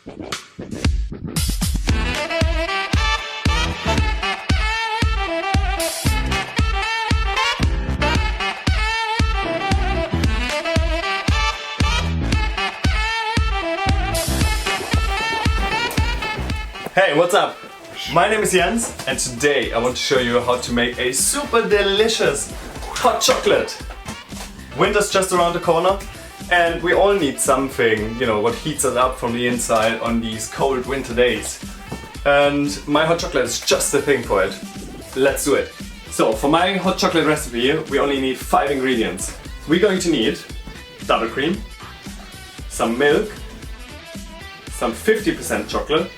Hey, what's up? My name is Jens and today I want to show you how to make a super delicious hot chocolate. Winter's just around the corner and we all need something, you know, what heats us up from the inside on these cold winter days. And my hot chocolate is just the thing for it. Let's do it. So for my hot chocolate recipe we only need 5 ingredients. We're going to need double cream, some milk, some 50% chocolate,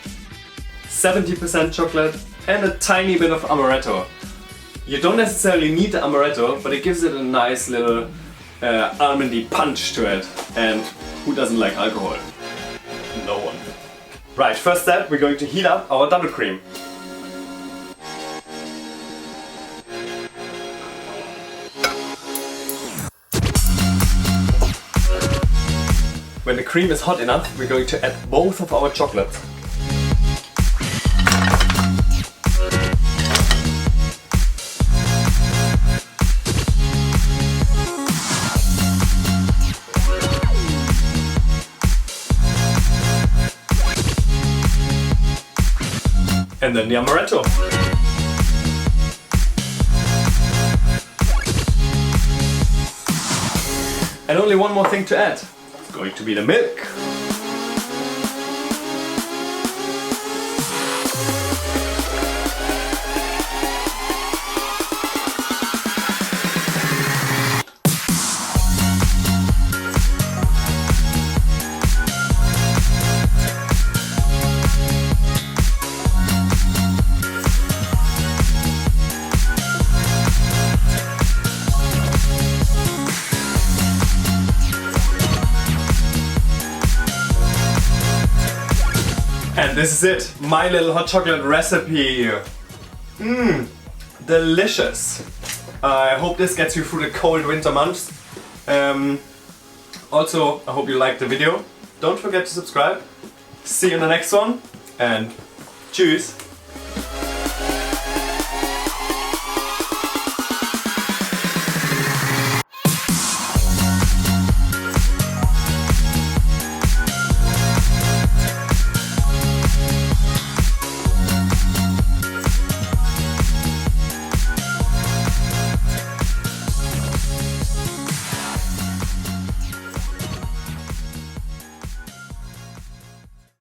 70% chocolate and a tiny bit of Amaretto. You don't necessarily need the Amaretto, but it gives it a nice little almondy punch to it. And who doesn't like alcohol? No one. Right, first step, we're going to heat up our double cream. When the cream is hot enough, we're going to add both of our chocolates. And then the Amaretto. And only one more thing to add. It's going to be the milk. And this is it, my little hot chocolate recipe. Delicious. I hope this gets you through the cold winter months. Also, I hope you liked the video. Don't forget to subscribe. See you in the next one and tschüss.